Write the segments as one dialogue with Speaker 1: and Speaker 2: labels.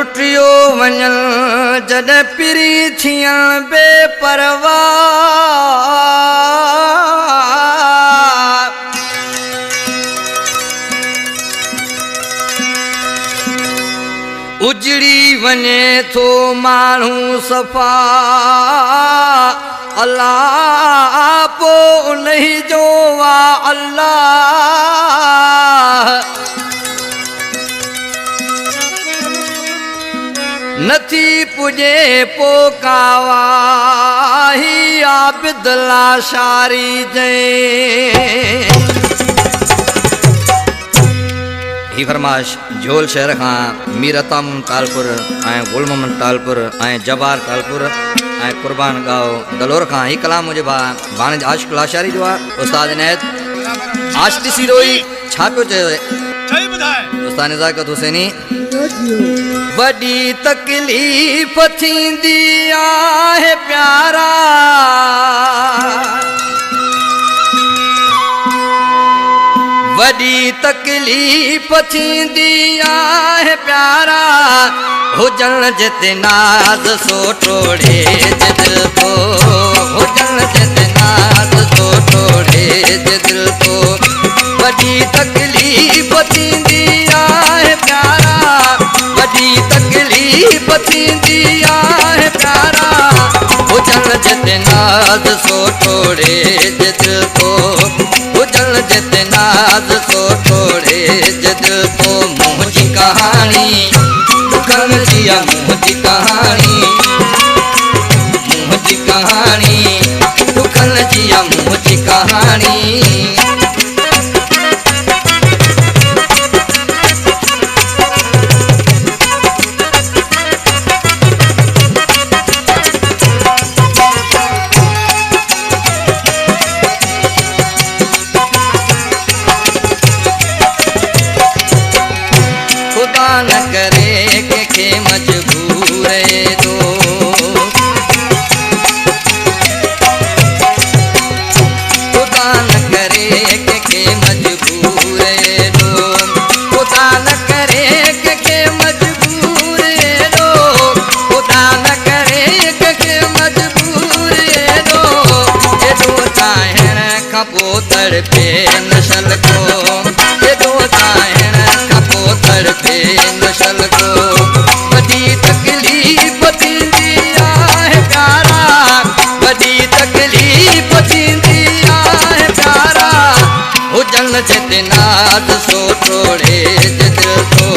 Speaker 1: लुटियो वञल जॾहिं पिरी थियण बेपरवाह उजड़ी वञे थो माण्हू सफ़ा अल्लाह पोइ उन्ही जो वाह अल्लाह नथी पुॼे पोइ कावाही आबिद लाशारी जय ही फरमाश झोल शहर खां मीर अताम तालपुर ऐं गुल मोहम्मद तालपुर ऐं जबार तालपुर ऐं कुर्बान गांव दलोर खां ही कलाम मुंहिंजे भाउ भाणे आशिक़ लाशारी जो आहे उस्ताद इनायत आश ॾिसी रोई छा पियो चयो उस्ताद नज़ाकत हुसैनी वॾी तकलीफ़ थींदी आहे प्यारा वॾी तकलीफ़ थींदी आहे प्यारा हुजण जिते नाज़ सो टोड़े दिल को हुजण जिते नाज़ सो टोड़े दिल को वॾी तकलीफ़ थींदी आहे प्यारा वॾी तकलीफ़ थींदी आहे प्यारा हुजण जिते नाज़ सो टोड़े दिल को हुजण जिते नाज़ सो टोड़े दिल को मुंहिंजी कहानी दुखन जी मुंहिंजी कहानी दुखन जी मुंहिंजी कहानी न करे के मजबूर दो खुदा न करे के मजबूर दो खुदा न करे के मजबूर दो खुदा न करे के मजबूर दो एॾो चाहण खां पोइ तड़पे नशल को एॾो चाहण खां पोइ तड़पे नशल को वॾी तकलीफ़ थींदी आहे प्यारा वॾी तकलीफ़ थींदी आहे प्यारा हुजण जिते नाज़ सो टोड़े दिल को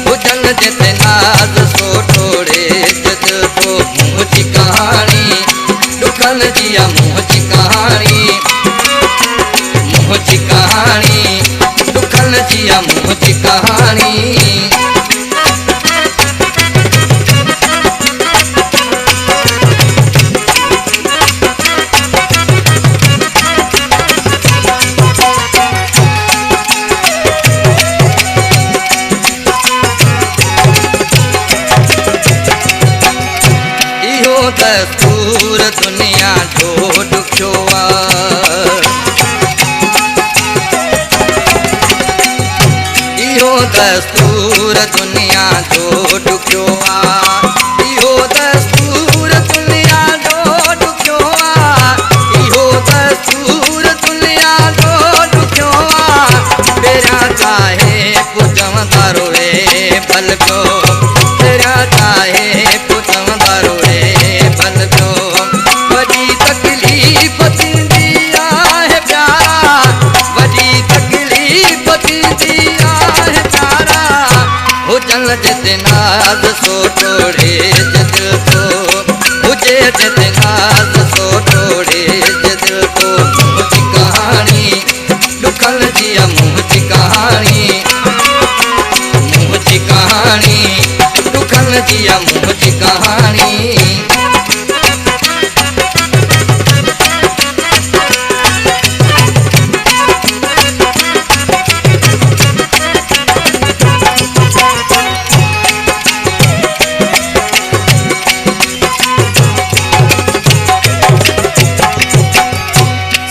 Speaker 1: हुजण जिते नाज़ सो टोड़े दिल को मुंहिंजी कहानी दुखन जी मुंहिंजी कहानी दुखन जी मुंहिंजी कहानी इहो दस्तूर दुनिया जो ॾुखियो आहे दस्तूर दुनिया जो ॾुखियो आहे इहो दस्तूर दुनिया जो ॾुखियो आहे इहो दस्तूर दुनिया जो ॾुखियो आहे पहिरियां चाहे पोइ चवंदा रोए भल पियो पहिरियां चाहे पोइ चवंदा रोए भल पियो वॾी तकलीफ़ थींदी आहे प्यारा वॾी तकलीफ़ थींदी आहे प्यारा हुजण जिते नाज़ सो टोड़े दिल को हुजे जिते नाज़ सो टोड़े दिल को मुंहिंजी कहानी दुखन जी मुंहिंजी कहानी दुखन जी मुंहिंजी कहानी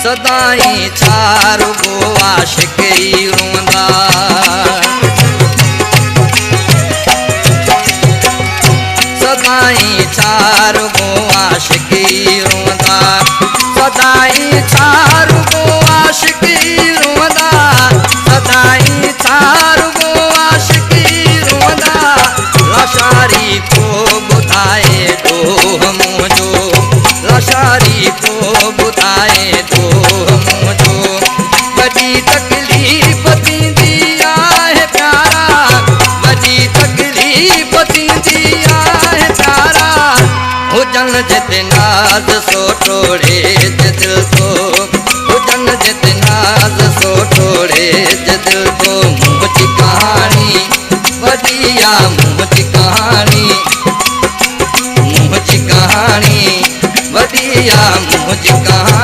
Speaker 1: सदाई छारो गो आशिक़ ई रोंदा सदाई चार गो आशिकी रोंदा सदाई चार गो आशिकी रोंदा सदाई चार गो आशिकी रोंदा लाशारी को बुधाए डोह मुझो लाशारी को बुधाए डोह मुझो बड़ी तकलीफ थींदी आहे प्यारा बड़ी तकलीफ थींदी आहे प्यारा हुजन जिते नाज़ सो टोड़े दिल तो हुजन जिते नाज़ सो टोड़े दिल तो मुझी कहानी बढ़िया मुझी कहानी बढ़िया मुझी कहानी